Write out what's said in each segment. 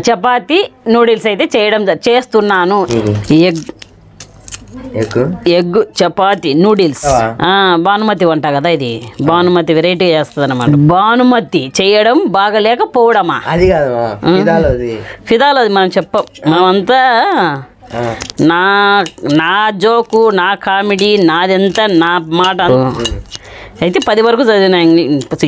Chapati noodles అయితే చేస్తున్నాను. Egg chapati noodles Bhanumathi వంట కదా ఇది. భానుమతి వెరైటీ చేస్తుంది అనమాట. భానుమతి చేయడం బాగలేకపోవడమా? అది కాదు ఫిదాలో అది మనం చెప్పం. మనమంతా నా జోకు, నా కామెడీ, నాదెంత, నా మాట. అయితే 10 వరకు చదివినా.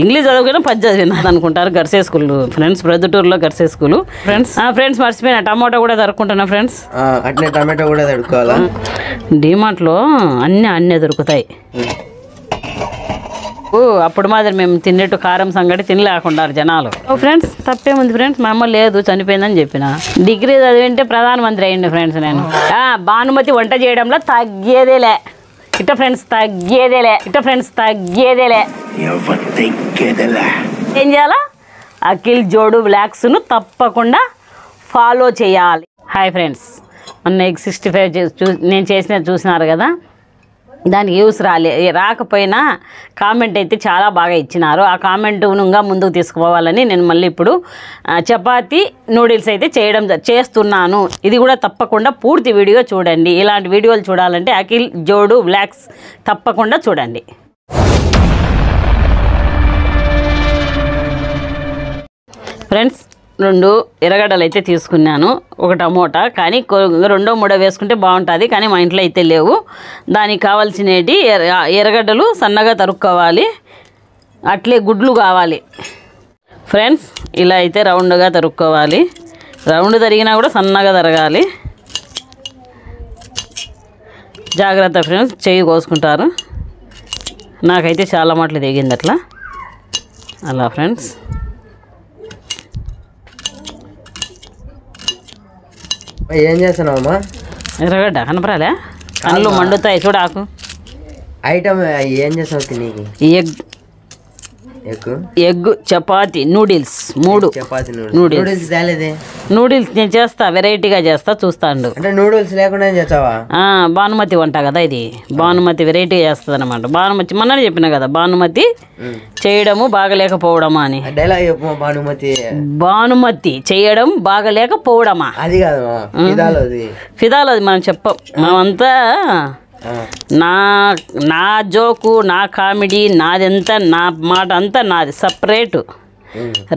ఇంగ్లీష్ చదవకపోయినా 10 చదివినా అనుకుంటారు. గర్సే స్కూల్ ఫ్రెండ్స్, ప్రొద్దుటూరులో గర్సే స్కూల్. ఫ్రెండ్స్ మర్చిపోయినా టమాటో కూడా తరుక్కుంటున్నా ఫ్రెండ్స్. టమాటో కూడా తడుకోవాలా? డిమార్ట్లో అన్నీ దొరుకుతాయి. అప్పుడు మాదిరి మేము తిన్నట్టు కారం సంగటి తినలేకున్నారు జనాలు. ఫ్రెండ్స్ తప్పేముంది ఫ్రెండ్స్, మా అమ్మ లేదు చనిపోయిందని చెప్పిన. డిగ్రీ చదివింటే ప్రధానమంత్రి అయ్యింది ఫ్రెండ్స్ నేను. భానుమతి వంట చేయడంలో తగ్గేదేలే ఫ్రెండ్స్, తగ్గేదేలే. ఏం చేయాలా? అఖిల్ జోడు వ్లాగ్స్ను తప్పకుండా ఫాలో చేయాలి. హాయ్ ఫ్రెండ్స్, మొన్న ఎగ్ 65 నేను చూసినారు కదా. దానికి యూస్ రాకపోయినా కామెంట్ అయితే చాలా బాగా ఇచ్చినారు. ఆ కామెంట్గా ముందుకు తీసుకుపోవాలని నేను మళ్ళీ ఇప్పుడు చపాతీ నూడిల్స్ అయితే చేస్తున్నాను. ఇది కూడా తప్పకుండా పూర్తి వీడియో చూడండి. ఇలాంటి వీడియోలు చూడాలంటే అఖిల్ జోడు వ్లాగ్స్ తప్పకుండా చూడండి. ఫ్రెండ్స్ 2 ఎర్రగడ్డలు అయితే తీసుకున్నాను, 1 టమోటా. కానీ 2 3 వేసుకుంటే బాగుంటుంది, కానీ మా ఇంట్లో అయితే లేవు. దానికి కావాల్సినవి ఎర్రగడ్డలు సన్నగా తరుక్కోవాలి, అట్లే గుడ్లు కావాలి ఫ్రెండ్స్. ఇలా అయితే రౌండ్గా తరుక్కోవాలి. రౌండ్ తరిగినా కూడా సన్నగా తరగాలి. జాగ్రత్త ఫ్రెండ్స్, చెయ్యి కోసుకుంటారు. నాకైతే చాలా మాటలు తెగింది అలా ఫ్రెండ్స్. ఏం చేస్తున్నావమ్మా? ఎర్రగడ్డ కనపరాలే, కళ్ళు మండుతాయి చూడాకు. ఐటమ్ ఏం చేస్తావు తినేకి? Egg chapati noodles 3. Chapati noodles తేలేదే. నూడిల్స్ నేను చేస్తా, వెరైటీగా చేస్తా, చూస్తాండు. అంటే నూడిల్స్ లేకుండా చేస్తావా? భానుమతి వంట కదా ఇది. భానుమతి వెరైటీ చేస్తుంది అనమాట. భానుమతి మొన్ననే చెప్పిన కదా, భానుమతి చేయడము బాగలేకపోవడమా అని. డైలాగ్ చెప్పు. భానుమతి చేయడం బాగలేకపోవడమా? అది కాదు ఫిదాలో అది మనం చెప్పం. మనమంతా నా జోకు, నా కామెడీ, నాదెంత, నా మాట అంతా నాది సపరేటు.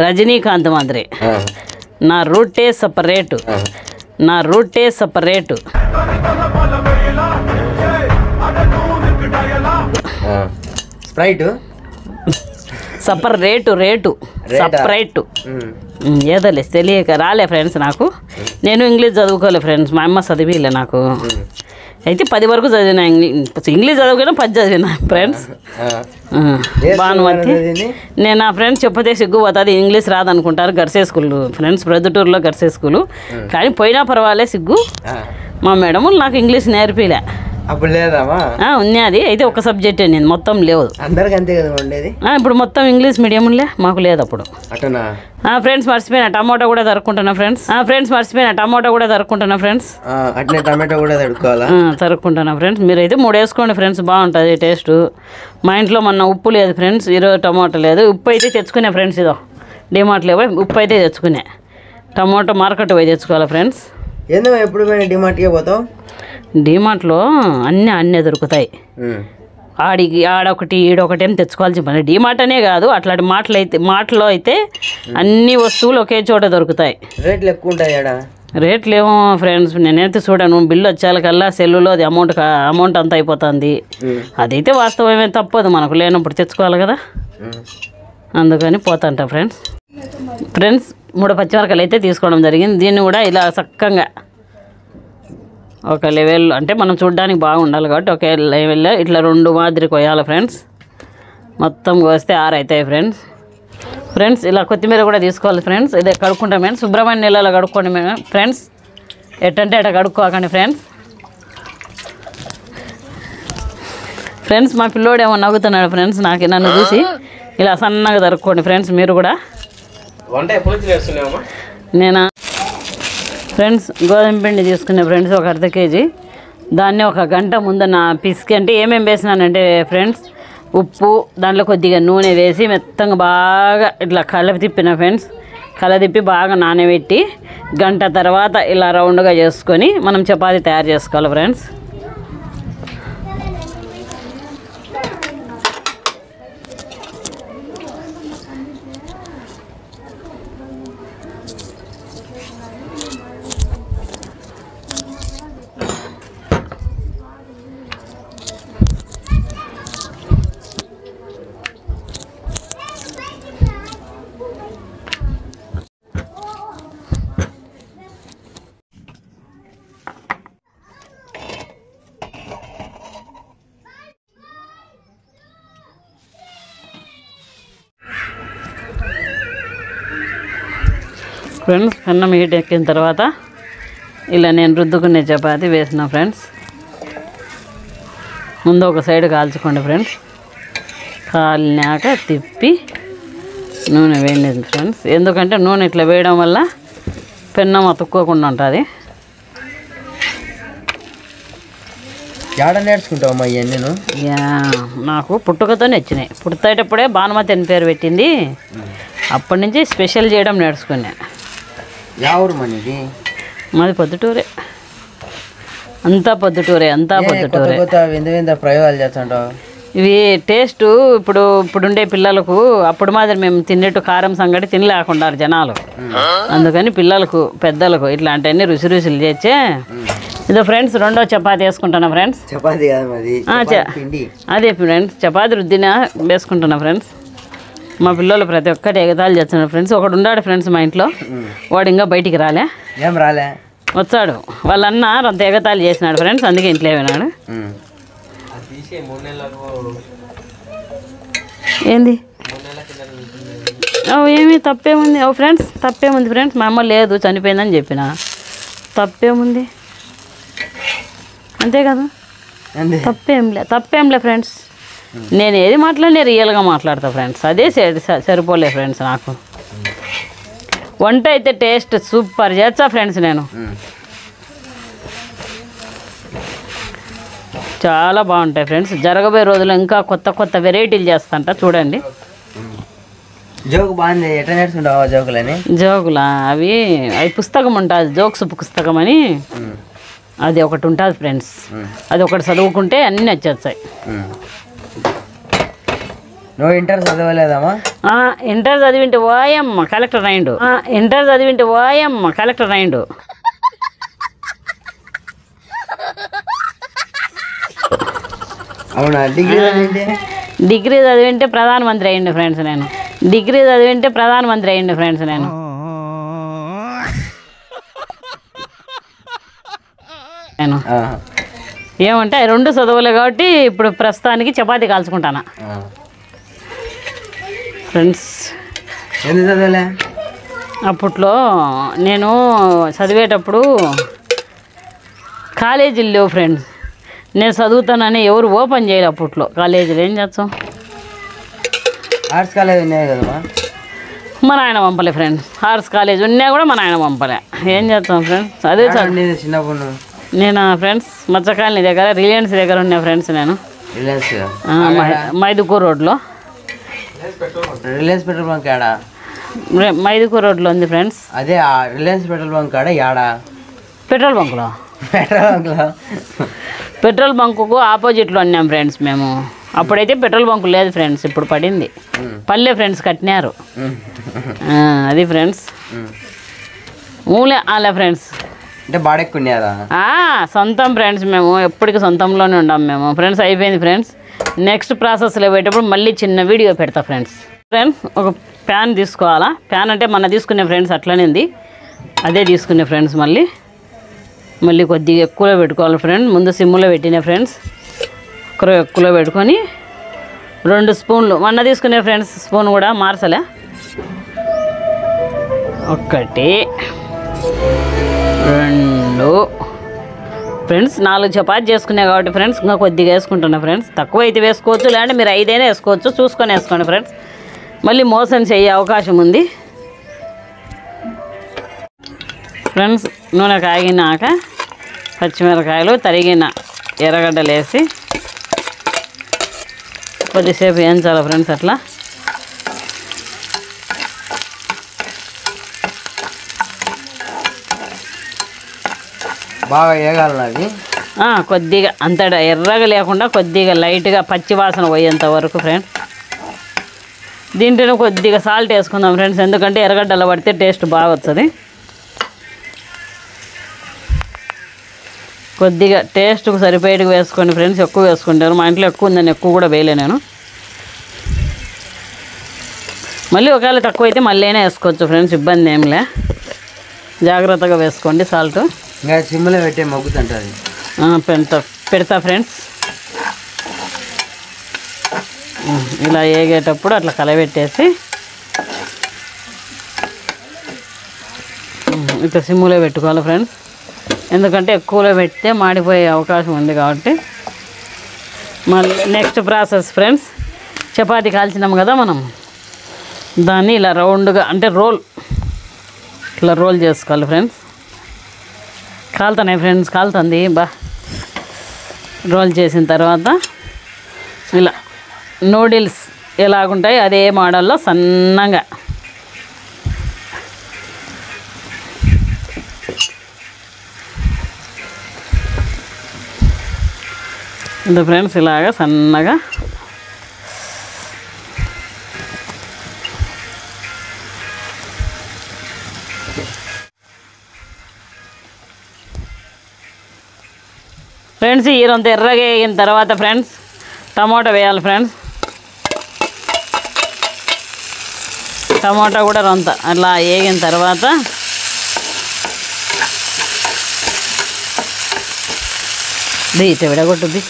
రజనీకాంత్ మాదిరి నా రూటే సపరేటు. స్ప్రైట్ సపరేటు ఏదోలే తెలియక రాలే ఫ్రెండ్స్ నాకు. నేను ఇంగ్లీష్ చదువుకోలే ఫ్రెండ్స్, మా అమ్మ చదివిలే నాకు. అయితే 10 వరకు చదివినా. ఇంగ్లీష్ చదవకపోయినా 10 చదివినా ఫ్రెండ్స్. భానుమతి నేను నా ఫ్రెండ్స్ చెప్పతే సిగ్గుపోతుంది, ఇంగ్లీష్ రాదనుకుంటారు. గర్సే స్కూల్ ఫ్రెండ్స్, ప్రొద్దుటూరులో గర్సే స్కూల్. కానీ పోయినా పర్వాలే సిగ్గు. మా మేడం నాకు ఇంగ్లీష్ నేర్పిలే. అప్పుడు లేదమ్మా? ఉన్నది. అయితే ఒక సబ్జెక్టే, నేను మొత్తం లేదు. అందరికి అంతే కదా ఉండేది. ఇప్పుడు మొత్తం ఇంగ్లీష్ మీడియంలే, మాకు లేదు అప్పుడు. ఫ్రెండ్స్ మర్చిపోయినా టమాటో కూడా తరుక్కుంటున్నా ఫ్రెండ్స్. టమాటో కూడా తరుక్కుంటున్నా ఫ్రెండ్స్. మీరైతే 3 వేసుకోండి ఫ్రెండ్స్, బాగుంటుంది టేస్ట్. మా ఇంట్లో మొన్న ఉప్పు లేదు ఫ్రెండ్స్, ఈరోజు టమాటో లేదు. ఉప్పు అయితే తెచ్చుకునే ఫ్రెండ్స్, ఇదో డిమార్ట్లో పోయి ఉప్పు అయితే తెచ్చుకునే. టమాటో మార్కెట్ పోయి తెచ్చుకోవాలి ఫ్రెండ్స్. ఎందుకు ఎప్పుడు పోయినా డిమార్ట్కే పోతావు? డిమార్ట్లో అన్నీ దొరుకుతాయి. ఆడొకటి ఈడొకటి ఏం తెచ్చుకోవాల్సి పని. డిమార్ట్ అనే కాదు, అట్లాంటి మాటలో అయితే అన్ని వస్తువులు ఒకే చోట దొరుకుతాయి. రేట్లు ఎక్కువ ఉంటాయి. రేట్లు ఏమో ఫ్రెండ్స్ నేనైతే చూడను. బిల్లు వచ్చేకల్లా సెల్లులో అది అమౌంట్ అంతా అయిపోతుంది. అదైతే వాస్తవమే, తప్పదు. మనకు లేనప్పుడు తెచ్చుకోవాలి కదా, అందుకని పోతాంట ఫ్రెండ్స్. 3 పచ్చిమిరకాయలు అయితే తీసుకోవడం జరిగింది. దీన్ని కూడా ఇలా చక్కగా ఒక లెవెల్, అంటే మనం చూడడానికి బాగుండాలి కాబట్టి ఒకే లెవెల్లో ఇట్లా 2 మాదిరి కొయ్యాలి ఫ్రెండ్స్. మొత్తం కోస్తే 6 అవుతాయి ఫ్రెండ్స్. ఇలా కొత్తిమీర కూడా తీసుకోవాలి ఫ్రెండ్స్. ఇదే కడుక్కుంటాం ఫ్రెండ్స్. శుభ్రమైన నీళ్ళలో కడుక్కోండి ఫ్రెండ్స్. ఎట్టంటే అట్లా కడుక్కోకండి ఫ్రెండ్స్. మా పిల్లోడేమో నవ్వుతున్నాడు ఫ్రెండ్స్, నన్ను చూసి. ఇలా సన్నగా తరుక్కోండి ఫ్రెండ్స్. మీరు కూడా నేనా ఫ్రెండ్స్ గోధుమ పిండి తీసుకునే ఫ్రెండ్స్, ఒక 1/2 kg. దాన్ని 1 గంట ముందన పిసికి, అంటే ఏమేమి వేసినానంటే ఫ్రెండ్స్, ఉప్పు, దాంట్లో కొద్దిగా నూనె వేసి మెత్తంగా బాగా ఇట్లా కలిపి తిప్పిన ఫ్రెండ్స్. కలదిప్పి బాగా నానబెట్టి గంట తర్వాత ఇలా రౌండ్గా చేసుకొని మనం చపాతీ తయారు చేసుకోవాలి ఫ్రెండ్స్. ఫ్రెండ్స్ పెన్నం హీట్ ఎక్కిన తర్వాత ఇలా నేను రుద్దుకునే చపాతీ వేసిన ఫ్రెండ్స్. ముందు ఒక సైడ్ కాల్చుకోండి ఫ్రెండ్స్. కాలినాక తిప్పి నూనె వేయండి ఫ్రెండ్స్. ఎందుకంటే నూనె ఇట్లా వేయడం వల్ల పెన్నం అతుక్కోకుండా ఉంటుంది. ఏడ నేర్చుకుంటావమ్మా ఇవన్నీ? నాకు పుట్టుకతోనే వచ్చినాయి. పుట్టేటప్పుడే భానుమతి అని పేరు పెట్టింది. అప్పటి నుంచి స్పెషల్ చేయడం నేర్చుకున్నా. ఎవరు మనది? మాది పొద్దుటూరే, అంతా పొద్దుటూరే, అంతా పొద్దుటూరే. వింత ప్రయోగాలు చేస్తుంటావు. ఇవి టేస్ట్ ఇప్పుడుండే పిల్లలకు అప్పుడు మాదిరి మేము తిన్నట్టు కారం సంగటి తినలేకుండా జనాలు. అందుకని పిల్లలకు పెద్దలకు ఇట్లాంటివన్నీ రుచులు చేర్చే. ఇదో ఫ్రెండ్స్ రెండో చపాతీ వేసుకుంటున్నా ఫ్రెండ్స్. చపాతీ అదే ఫ్రెండ్స్ చపాతీ రుద్దిన వేసుకుంటున్నా ఫ్రెండ్స్. మా పిల్లలు ప్రతి ఒక్కటి ఎగతాళి చేస్తున్నారు ఫ్రెండ్స్. ఒకడు ఉన్నాడు ఫ్రెండ్స్ మా ఇంట్లో, వాడు ఇంకా బయటికి రాలే. ఏం రాలే? వచ్చాడు. వాళ్ళన్న అంత ఎగతాళి చేసినాడు ఫ్రెండ్స్, అందుకే ఇంట్లో పోయినాడు. ఏంది ఏమి తప్పేముంది? ఫ్రెండ్స్ తప్పేముంది ఫ్రెండ్స్? మా అమ్మ లేదు చనిపోయిందని చెప్పిన, తప్పేముంది? అంతే కదా, తప్పేంలే ఫ్రెండ్స్. నేను ఏది మాట్లాడినా రియల్గా మాట్లాడతా ఫ్రెండ్స్. అదే సరిపోలే ఫ్రెండ్స్. నాకు వంట అయితే టేస్ట్ సూపర్ చేస్తా ఫ్రెండ్స్. నేను చాలా బాగుంటాయి ఫ్రెండ్స్. జరగబోయే రోజుల్లో ఇంకా కొత్త కొత్త వెరైటీలు చేస్తాంట, చూడండి. జోకు బాగుంది. ఎట్లా నేర్చుకుంటావా జోకులని? జోకులా? అవి పుస్తకం ఉంటుంది, జోక్స్ పుస్తకం అని, అది ఒకటి ఉంటుంది ఫ్రెండ్స్. అది ఒకటి చదువుకుంటే అన్నీ వచ్చేస్తాయి. నువ్వు ఇంటర్ చదవలేదమ్మా? ఇంటర్ చదివింటే వాయమ్మ కలెక్టర్ అయిండు. ఇంటర్ చదివింటే వాయమ్మ కలెక్టర్ అయిండు. అవునా? డిగ్రీ చదివింటే ప్రధానమంత్రి అయ్యిండు ఫ్రెండ్స్. నేను డిగ్రీ చదివింటే ప్రధానమంత్రి అయ్యిండు ఫ్రెండ్స్. నేను ఏమంటే రెండు చదవలే కాబట్టి ఇప్పుడు ప్రస్తుతానికి చపాతీ కాల్చుకుంటానా ఫ్రెండ్స్. ఎందుకు చదవలే? అప్పట్లో నేను చదివేటప్పుడు కాలేజీలు లేవు ఫ్రెండ్స్. నేను చదువుతానని ఎవరు ఓపెన్ చేయాలి అప్పట్లో కాలేజీలు. ఏం చేస్తాం? ఆర్ట్స్ కాలేజ్ ఉన్నాయి కదమ్మా? మా నాయన పంపలే ఫ్రెండ్స్. ఆర్ట్స్ కాలేజ్ ఉన్నా కూడా మా నాయన పంపలే. ఏం చేస్తాం ఫ్రెండ్స్? అదే చిన్నప్పుడు నేను ఫ్రెండ్స్ మచ్చకాలనీ దగ్గర రిలయన్స్ దగ్గర ఉన్నా ఫ్రెండ్స్. నేను మైదుకూర్ రోడ్లో, రిలయన్స్ పెట్రోల్ బంక్ ఆడా? మైదుకూర్ రోడ్లో ఉంది ఫ్రెండ్స్. అదే రిలయన్స్ పెట్రోల్ బంక్ ఆడ యాడా? పెట్రోల్ బంక్లో. పెట్రోల్ బంకుకు ఆపోజిట్లో ఉన్నాం ఫ్రెండ్స్ మేము. అప్పుడైతే పెట్రోల్ బంకు లేదు ఫ్రెండ్స్, ఇప్పుడు పడింది. పల్లె ఫ్రెండ్స్ కట్టినారు. అది ఫ్రెండ్స్. ఊలే అలా ఫ్రెండ్స్. అంటే బాడెక్కున్నారా? సొంతం ఫ్రెండ్స్. మేము ఎప్పటికీ సొంతంలోనే ఉన్నాం మేము ఫ్రెండ్స్. అయిపోయింది ఫ్రెండ్స్. నెక్స్ట్ ప్రాసెస్లో పోయేటప్పుడు మళ్ళీ చిన్న వీడియో పెడతా ఫ్రెండ్స్. ఒక ప్యాన్ తీసుకోవాలా. ప్యాన్ అంటే మన తీసుకునే ఫ్రెండ్స్ అట్లనే ఉంది, అదే తీసుకునే ఫ్రెండ్స్. మళ్ళీ కొద్దిగా ఎక్కువలో పెట్టుకోవాలి ఫ్రెండ్స్. ముందు సిమ్లో పెట్టిన ఫ్రెండ్స్. ఎక్కువలో పెట్టుకొని 2 స్పూన్లు మొన్న తీసుకునే ఫ్రెండ్స్. స్పూన్ కూడా మార్చలే. 1 2 ఫ్రెండ్స్. 4 చపాతీ చేసుకునే కాబట్టి ఫ్రెండ్స్ ఇంకా కొద్దిగా వేసుకుంటున్నా ఫ్రెండ్స్. తక్కువ అయితే వేసుకోవచ్చు, లేదంటే మీరు 5 అయినా వేసుకోవచ్చు, చూసుకొని వేసుకోండి ఫ్రెండ్స్. మళ్ళీ మోషన్స్ అయ్యే అవకాశం ఉంది ఫ్రెండ్స్. నూనె కాగినాక పచ్చిమిరకాయలు తరిగిన ఎర్రగడ్డలు వేసి కొద్దిసేపు వేయించాలి ఫ్రెండ్స్. అట్లా బాగా వేగాలి అవి. కొద్దిగా అంత ఎర్రగా లేకుండా కొద్దిగా లైట్గా పచ్చి వాసన పోయేంత వరకు ఫ్రెండ్స్. దీంట్లోనే కొద్దిగా సాల్ట్ వేసుకుందాం ఫ్రెండ్స్, ఎందుకంటే ఎర్రగడ్డలు పడితే టేస్ట్ బాగా వస్తుంది. కొద్దిగా టేస్ట్కు సరిపోయేట్టుగా వేసుకోండి ఫ్రెండ్స్. ఎక్కువ వేసుకుంటారు, మా ఇంట్లో ఎక్కువ ఉందని ఎక్కువ కూడా వేయలే నేను. మళ్ళీ ఒకవేళ తక్కువ అయితే మళ్ళీ అయినా వేసుకోవచ్చు ఫ్రెండ్స్, ఇబ్బంది ఏంలే. జాగ్రత్తగా వేసుకోండి సాల్ట్. ఇంకా సిమ్లో పెట్టే మగ్గుతుంటుంది. పెడతా ఫ్రెండ్స్. ఇలా వేగేటప్పుడు అట్లా కలబెట్టేసి ఇట్లా సిమ్లో పెట్టుకోవాలి ఫ్రెండ్స్, ఎందుకంటే ఎక్కువలో పెడితే మాడిపోయే అవకాశం ఉంది కాబట్టి. మళ్ళీ నెక్స్ట్ ప్రాసెస్ ఫ్రెండ్స్, చపాతీ కాల్చినాం కదా మనం, దాన్ని ఇలా రౌండ్గా అంటే ఇట్లా రోల్ చేసుకోవాలి ఫ్రెండ్స్. కాలుతున్నాయి ఫ్రెండ్స్, కాలుతుంది బా. రోల్ చేసిన తర్వాత ఇలా నూడిల్స్ ఎలాగుంటాయి అదే మోడల్లో సన్నగా ఇది ఫ్రెండ్స్, ఇలాగా సన్నగా ఫ్రెండ్స్. ఈ రొంత ఎర్రగా వేగిన తర్వాత ఫ్రెండ్స్ టమాటా వేయాలి ఫ్రెండ్స్. టమాటా కూడా రొంత అట్లా వేగిన తర్వాత ఇట్లా విడగొట్టుద్ది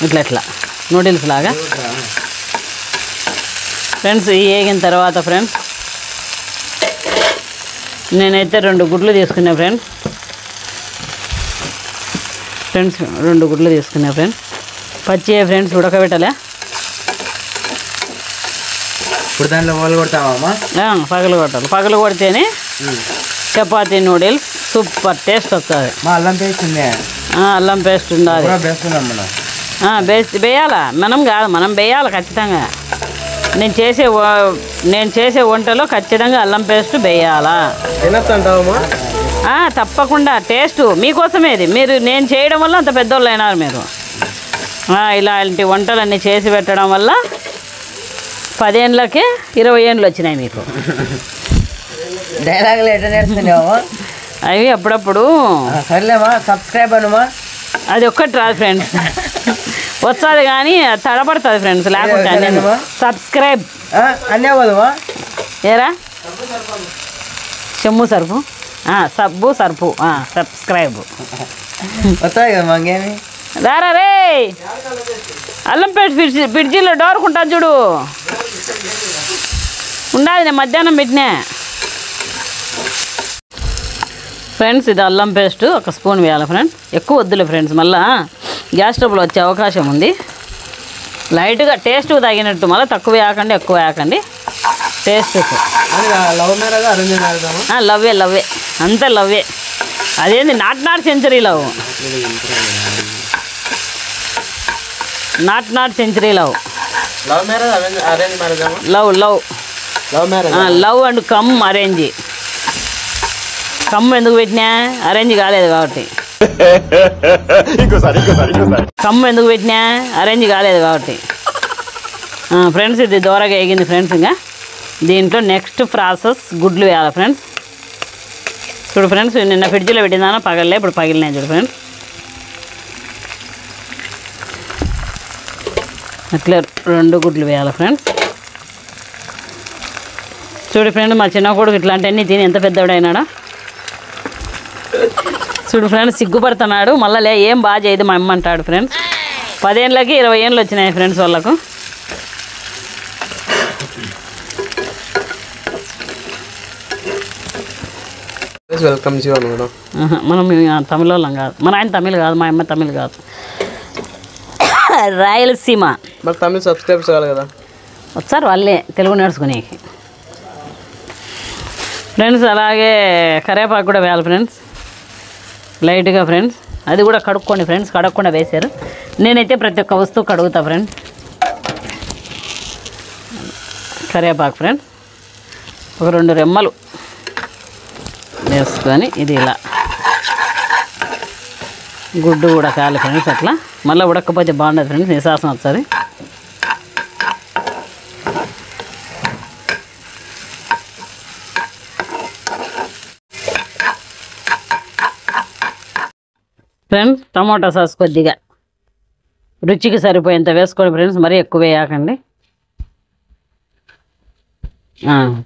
ఇట్లా నూడిల్స్ లాగా ఫ్రెండ్స్. ఈ వేగిన తర్వాత ఫ్రెండ్స్ నేనైతే 2 గుడ్లు తీసుకున్నా ఫ్రెండ్స్. 2 గుడ్లు తీసుకున్నా ఫ్రెండ్స్. పచ్చి ఫ్రెండ్స్ ఉడకబెట్టలే. ఇప్పుడు దాంట్లో పగలు కొడతామా? పగలు కొట్టాలి. పగలు కొడితేనే చపాతీ నూడిల్స్ సూపర్ టేస్ట్ వస్తుంది. అల్లం పేస్ట్ ఉంది. అల్లం పేస్ట్ ఉండాలి. వేయాలా? మనం వేయాలి ఖచ్చితంగా. నేను చేసే వంటలో ఖచ్చితంగా అల్లం పేస్ట్ వేయాలా. తప్పకుండా టేస్ట్ మీకోసమే ఇది. నేను చేయడం వల్ల అంత పెద్దోళ్ళు అయినారు మీరు. ఇలాంటి వంటలన్నీ చేసి పెట్టడం వల్ల 10 ఏళ్ళకే 20 ఏళ్ళు వచ్చినాయి మీకు. డైలాగులు ఎట్లా నేర్చుకున్నావా? అవి అప్పుడప్పుడు. సర్లేమా, సబ్స్క్రైబ్ అనుమా. అది ఒక్కటి రాదు ఫ్రెండ్స్, వస్తుంది కానీ తడపడుతుంది ఫ్రెండ్స్. లేకుంటే నేను సబ్స్క్రైబ్ అన్నీ పోదుమా ఏరా చెమ్ము సర్పు సబ్బు సర్పు సబ్స్క్రైబ్ వస్తాయి కదా మాకేమి. రారా రే, అల్లం పేస్ట్ ఫ్రిడ్జిలో డోరుకుంటుంది చూడు, ఉండాలి. నేను మధ్యాహ్నం పెట్టినా ఫ్రెండ్స్. ఇది అల్లం పేస్ట్ 1 స్పూన్ వేయాలి ఫ్రెండ్స్. ఎక్కువ వద్దులే ఫ్రెండ్స్, మళ్ళీ గ్యాస్ స్టవ్లో వచ్చే అవకాశం ఉంది. లైట్గా టేస్ట్ తగినట్టు, మళ్ళీ తక్కువ వేయకండి ఎక్కువ వేయకండి. Taste love marriage arrange marriage? లవ్వే అంతే లవ్వే. అదేంది not century love, not century love. Love marriage arrange marriage? Love and come arrange. Come ఎందుకు పెట్టినా? అరేంజ్ కాలేదు కాబట్టి. కమ్ ఎందుకు పెట్టినా? అరేంజ్ కాలేదు కాబట్టి. ఫ్రెండ్స్ ఇది దూరగా వేగింది ఫ్రెండ్స్. ఇంకా దీంట్లో నెక్స్ట్ ప్రాసెస్ గుడ్లు వేయాలి ఫ్రెండ్స్. చూడు ఫ్రెండ్స్, నిన్న ఫ్రిడ్జ్లో పెట్టిందానో పగలలే, ఇప్పుడు పగిలినాయి చూడు ఫ్రెండ్స్. అట్లా 2 గుడ్లు వేయాలి ఫ్రెండ్స్. చూడు ఫ్రెండ్, మా చిన్న కొడుకు ఇట్లాంటివన్నీ తిని ఎంత పెద్దవాడైనాడా. చూడు ఫ్రెండ్స్, సిగ్గుపడుతున్నాడు. మళ్ళీ ఏం బాగా చేయదు మా అమ్మ అంటాడు ఫ్రెండ్స్. 10 ఏళ్ళకి 20 ఏళ్ళు వచ్చినాయి ఫ్రెండ్స్ వాళ్ళకు. వెల్కమ్ మనం తమిళ వాళ్ళం కాదు. మన ఆయన తమిళ్ కాదు, మా అమ్మ తమిళ్ కాదు, రాయలసీమ. మరి తమిళ్ సబ్స్క్రైబ్ చేయాలి కదా. వచ్చారు వాళ్ళే తెలుగు నేర్చుకునేకి ఫ్రెండ్స్. అలాగే కరివేపాకు కూడా వేయాలి ఫ్రెండ్స్, లైట్గా ఫ్రెండ్స్. అది కూడా కడుక్కోండి ఫ్రెండ్స్, కడగకుండా వేశారు. నేనైతే ప్రతి ఒక్క వస్తువు కడుగుతా ఫ్రెండ్స్. కరివేపాకు ఫ్రెండ్స్ ఒక 2 రెమ్మలు వేసుకొని ఇది ఇలా గుడ్డు కూడా కాలి ఫ్రెండ్స్. అట్లా మళ్ళీ ఉడకపోతే బాగుండదు ఫ్రెండ్స్, నిశాసం వస్తుంది. ఫ్రెండ్స్ టమాటా సాస్ కొద్దిగా రుచికి సరిపోయేంత వేసుకోండి ఫ్రెండ్స్, మరీ ఎక్కువ వేయకండి.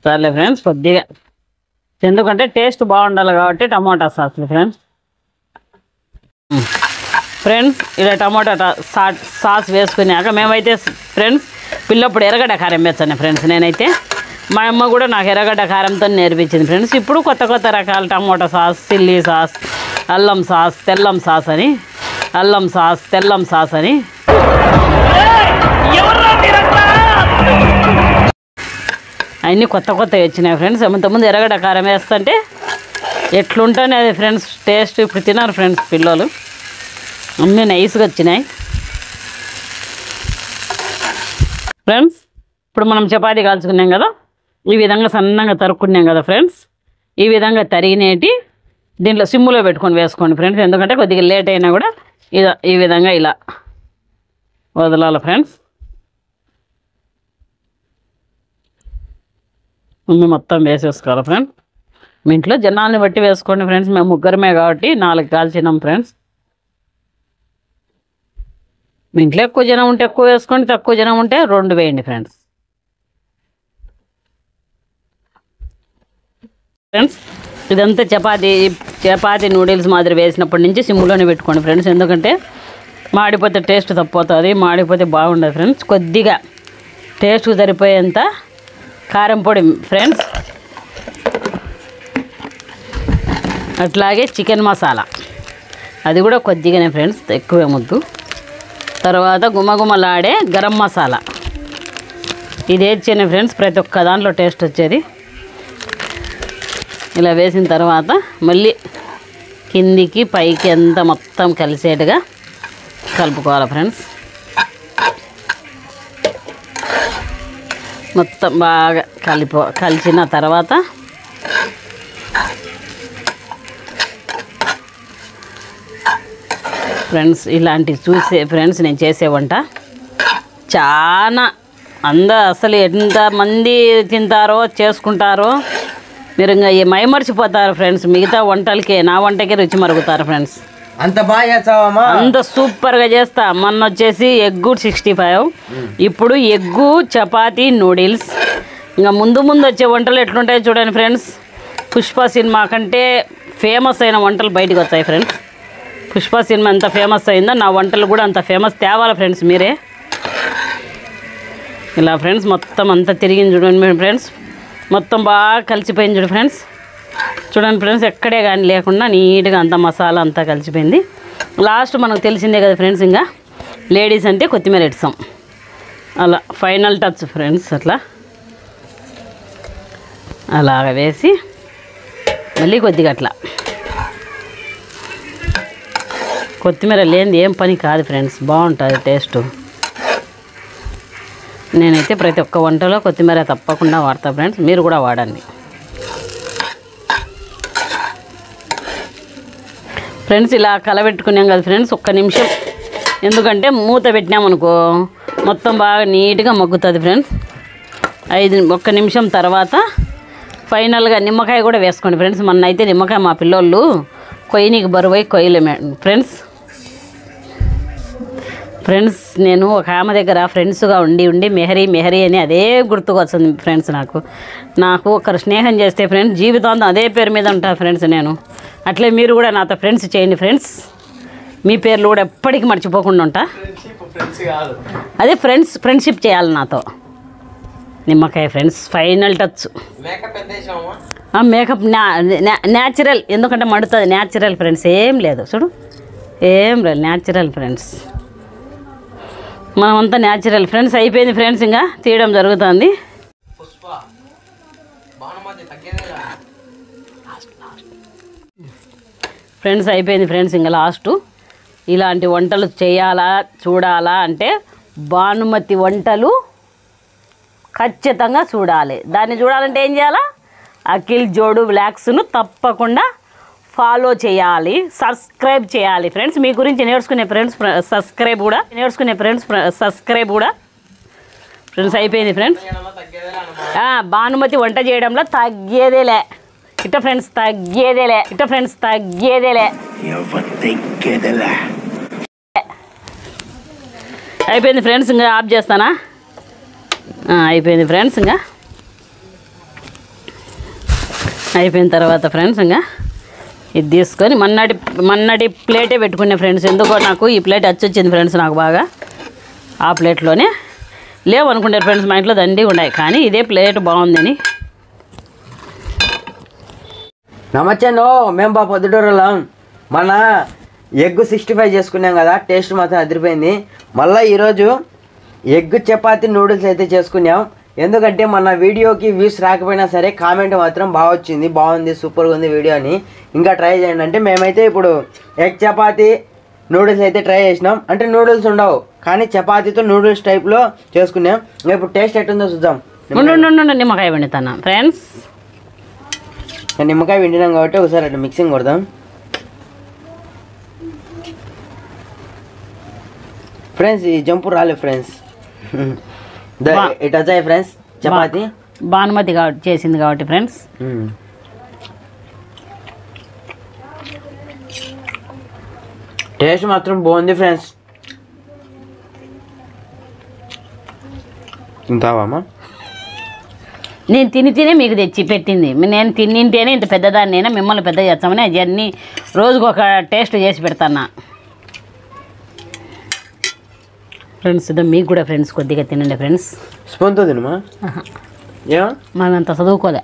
సర్లే ఫ్రెండ్స్, కొద్దిగా, ఎందుకంటే టేస్ట్ బాగుండాలి కాబట్టి టమాటా సాస్ ఫ్రెండ్స్. ఫ్రెండ్స్ ఇలా టమాటా సాస్ వేసుకున్నాక మేమైతే ఫ్రెండ్స్ పిల్లప్పుడు ఎర్రగడ్డ కారం వేస్తాను ఫ్రెండ్స్. నేనైతే మా అమ్మ కూడా నాకు ఎర్రగడ్డ కారంతో నేర్పించింది ఫ్రెండ్స్. ఇప్పుడు కొత్త కొత్త రకాల టమాటా సాస్, చిల్లీ సాస్, అల్లం సాస్, తెల్లం సాస్ అని, అల్లం సాస్, తెల్లం సాస్ అని అన్నీ కొత్త కొత్త వచ్చినాయి ఫ్రెండ్స్. ఎంతమంది ఎర్రగడ్డ కారం వేస్తుంటే ఎట్లుంటుంది అది ఫ్రెండ్స్ టేస్ట్. ఇప్పుడు తిన్నారు ఫ్రెండ్స్ పిల్లలు, అన్నీ నైస్గా వచ్చినాయి ఫ్రెండ్స్. ఇప్పుడు మనం చపాతీ కాల్చుకున్నాం కదా, ఈ విధంగా సన్నగా తరుక్కున్నాం కదా ఫ్రెండ్స్. ఈ విధంగా తరిగినేటి దీంట్లో సిమ్ములో పెట్టుకొని వేసుకోండి ఫ్రెండ్స్, ఎందుకంటే కొద్దిగా లేట్ అయినా కూడా ఈ విధంగా ఇలా వదలాలి ఫ్రెండ్స్. మొత్తం వేసేసుకోవాలి ఫ్రెండ్స్. మీ ఇంట్లో జనాల్ని బట్టి వేసుకోండి ఫ్రెండ్స్, మేము ముగ్గురమే కాబట్టి 4 కాల్చినాం ఫ్రెండ్స్. మీ ఇంట్లో ఎక్కువ జనం ఉంటే ఎక్కువ వేసుకోండి, తక్కువ జనం ఉంటే 2 వేయండి ఫ్రెండ్స్. ఫ్రెండ్స్ ఇదంతా చపాతీ నూడిల్స్ మాదిరి వేసినప్పటి నుంచి సిమ్లోనే పెట్టుకోండి ఫ్రెండ్స్, ఎందుకంటే మాడిపోతే టేస్ట్ తప్పిపోతుంది, మాడిపోతే బాగుండదు ఫ్రెండ్స్. కొద్దిగా టేస్ట్కి సరిపోయేంత కారం పొడి ఫ్రెండ్స్, అట్లాగే చికెన్ మసాలా అది కూడా కొద్దిగానే ఫ్రెండ్స్, ఎక్కువే ముద్దు. తర్వాత గుమగుమలాడే గరం మసాలా ఇది వేస్తేనే ఫ్రెండ్స్ ప్రతి ఒక్క దాంట్లో టేస్ట్ వచ్చేది. ఇలా వేసిన తర్వాత మళ్ళీ కిందికి పైకి అంతా మొత్తం కలిసేట్టుగా కలుపుకోవాలి ఫ్రెండ్స్. మొత్తం బాగా కలిసిన తర్వాత ఫ్రెండ్స్ ఇలాంటివి చూసే ఫ్రెండ్స్ నేను చేసే వంట చాలా అసలు ఎంతమంది తింటారో చేసుకుంటారో మీరు ఇంకా మైమర్చిపోతారు ఫ్రెండ్స్. మిగతా వంటలకే నా వంటకే రుచి మరుగుతారు ఫ్రెండ్స్. అంత బాగా చేస్తావమ్మా, అంత సూపర్గా చేస్తా. మొన్న వచ్చేసి ఎగ్గు 65, ఇప్పుడు ఎగ్గు చపాతీ నూడిల్స్. ఇంకా ముందు వచ్చే వంటలు ఎట్లుంటాయో చూడండి ఫ్రెండ్స్. పుష్ప సినిమా కంటే ఫేమస్ అయిన వంటలు బయటకు వస్తాయి ఫ్రెండ్స్. పుష్ప సినిమా ఎంత ఫేమస్ అయిందో నా వంటలు కూడా అంత ఫేమస్ తేవాలి ఫ్రెండ్స్ మీరే. ఇలా ఫ్రెండ్స్ మొత్తం అంతా తిరిగింది చూడండి ఫ్రెండ్స్, మొత్తం బాగా కలిసిపోయింది చూడండి ఫ్రెండ్స్. చూడండి ఫ్రెండ్స్ ఎక్కడే కానీ లేకుండా నీట్గా అంత మసాలా అంతా కలిసిపోయింది. లాస్ట్ మనకు తెలిసిందే కదా ఫ్రెండ్స్, ఇంకా లేడీస్ అంటే కొత్తిమీర ఇస్తాం, అలా ఫైనల్ టచ్ ఫ్రెండ్స్. అలాగ వేసి మళ్ళీ కొద్దిగా అట్లా కొత్తిమీర లేనిది ఏం పని కాదు ఫ్రెండ్స్, బాగుంటుంది టేస్ట్. నేనైతే ప్రతి ఒక్క వంటలో కొత్తిమీర తప్పకుండా వాడతా ఫ్రెండ్స్, మీరు కూడా వాడండి ఫ్రెండ్స్. ఇలా కలబెట్టుకున్నాం కదా ఫ్రెండ్స్, ఒక్క నిమిషం, ఎందుకంటే మూత పెట్టినామనుకో మొత్తం బాగా నీట్గా మగ్గుతుంది ఫ్రెండ్స్. 1 నిమిషం తర్వాత ఫైనల్గా నిమ్మకాయ కూడా వేసుకోండి ఫ్రెండ్స్. మొన్న అయితే నిమ్మకాయ మా పిల్లోళ్ళు కొయ్యనికి బరువై కొయ్యలేమే ఫ్రెండ్స్. నేను ఒక ఆమె దగ్గర ఫ్రెండ్స్గా ఉండి మెహరీ అని అదే గుర్తుకు వస్తుంది ఫ్రెండ్స్. నాకు ఒకరు స్నేహం చేస్తే ఫ్రెండ్స్ జీవితాంతం అదే పేరు మీద ఉంటాను ఫ్రెండ్స్ నేను. అట్లే మీరు కూడా నాతో ఫ్రెండ్స్ చేయండి ఫ్రెండ్స్, మీ పేర్లు కూడా ఎప్పటికీ మర్చిపోకుండా ఉంటా. అదే ఫ్రెండ్షిప్ చేయాలి నాతో. నిమ్మకాయ friends final touch. Makeup natural, ఎందుకంటే మడుతుంది న్యాచురల్ ఫ్రెండ్స్, ఏం లేదు చూడు, ఏం లేదు న్యాచురల్ ఫ్రెండ్స్. మనమంతా న్యాచురల్ ఫ్రెండ్స్. అయిపోయింది ఫ్రెండ్స్, ఇంకా తీయడం జరుగుతుంది. ఫ్రెండ్స్ అయిపోయింది ఫ్రెండ్స్, ఇంకా లాస్ట్. ఇలాంటి వంటలు చేయాలా చూడాలా అంటే భానుమతి వంటలు ఖచ్చితంగా చూడాలి. దాన్ని చూడాలంటే ఏం చేయాలా, అఖిల్ జోడు వ్లాగ్స్ను తప్పకుండా ఫాలో చేయాలి, సబ్స్క్రైబ్ చేయాలి ఫ్రెండ్స్. మీ గురించి నేర్చుకునే ఫ్రెండ్స్ సబ్స్క్రైబ్ కూడా ఫ్రెండ్స్. అయిపోయింది ఫ్రెండ్స్. భానుమతి వంట చేయడంలో తగ్గేదేలే ఫ్రెండ్స్, తగ్గేదేలే. అయిపోయింది ఫ్రెండ్స్. ఇంకా ఆఫ్ చేస్తానా? అయిపోయింది ఫ్రెండ్స్. ఇంకా అయిపోయిన తర్వాత ఫ్రెండ్స్ ఇంకా ఇది తీసుకొని మన్నటి ప్లేటే పెట్టుకునే ఫ్రెండ్స్. ఎందుకో నాకు ఈ ప్లేట్ వచ్చింది ఫ్రెండ్స్, నాకు బాగా. ఆ ప్లేట్లోనే లేవు అనుకుంటారు ఫ్రెండ్స్, మా ఇంట్లో దండి ఉన్నాయి, కానీ ఇదే ప్లేట్ బాగుందని. నమస్తే. మేము పొద్దుటూరులో మన ఎగ్ 65 చేసుకున్నాం కదా, టేస్ట్ మాత్రం అదిరిపోయింది. మళ్ళీ ఈరోజు ఎగ్ చపాతి నూడిల్స్ అయితే చేసుకున్నాం. ఎందుకంటే మన వీడియోకి వ్యూస్ రాకపోయినా సరే కామెంట్ మాత్రం బాగా వచ్చింది, బాగుంది, సూపర్గా ఉంది వీడియో అని. ఇంకా ట్రై చేయండి అంటే మేమైతే ఇప్పుడు ఎగ్ చపాతి నూడిల్స్ అయితే ట్రై చేసినాం. అంటే నూడిల్స్ ఉండవు కానీ చపాతీతో నూడిల్స్ టైప్లో చేసుకున్నాం. ఇప్పుడు టేస్ట్ ఎట్టుందో చూద్దాం. నిమ్మకాయ వండుతాను ఫ్రెండ్స్. నిమ్మకాయ విండినాం కాబట్టి ఒకసారి అట్లా మిక్సింగ్ కొడదాం ఫ్రెండ్స్. ఈ జంపు రాలే ఫ్రెండ్స్. ఇట్ వచ్చాయి ఫ్రెండ్స్ చపాతి. భానుమతి కాబట్టి చేసింది కాబట్టి ఫ్రెండ్స్. టేస్ట్ మాత్రం బాగుంది ఫ్రెండ్స్. తింటావా? నేను తినే మీకు తెచ్చి పెట్టింది. నేను తింటేనే ఇంత పెద్దదాన్నైనా మిమ్మల్ని పెద్ద చేస్తామని అవన్నీ రోజుకు ఒక టేస్ట్ చేసి పెడతాను ఫ్రెండ్స్. మీకు కూడా ఫ్రెండ్స్ కొద్దిగా తినండి ఫ్రెండ్స్. స్పూన్తో తినమా? ఏమో మనం అంత చదువుకోలే.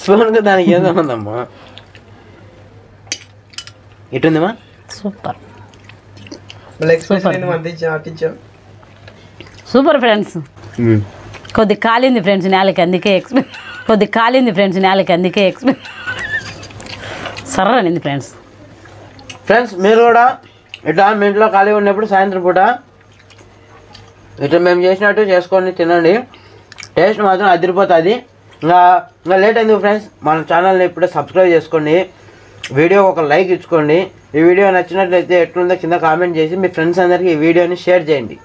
స్పూన్కి దానికి ఏదో ఉందమ్మా. ఎటుందమ్మా? Super super friends. కొద్ది కాలింది ఫ్రెండ్స్ నేలకి, అందుకే ఎక్స్పెక్ట్ సర్రనింది ఫ్రెండ్స్. మీరు కూడా ఇట్లా మీ ఇంట్లో ఖాళీ ఉన్నప్పుడు సాయంత్రం పూట ఇట్లా మేము చేసినట్టు చేసుకొని తినండి. టేస్ట్ మాత్రం అదిరిపోతుంది. ఇంకా లేట్ అయింది ఫ్రెండ్స్. మన ఛానల్ని ఇప్పుడే సబ్స్క్రైబ్ చేసుకోండి, వీడియో ఒక లైక్ ఇచ్చుకోండి. ఈ వీడియో నచ్చినట్లయితే ఎట్లుందో కింద కామెంట్ చేసి మీ ఫ్రెండ్స్ అందరికీ ఈ వీడియోని షేర్ చేయండి.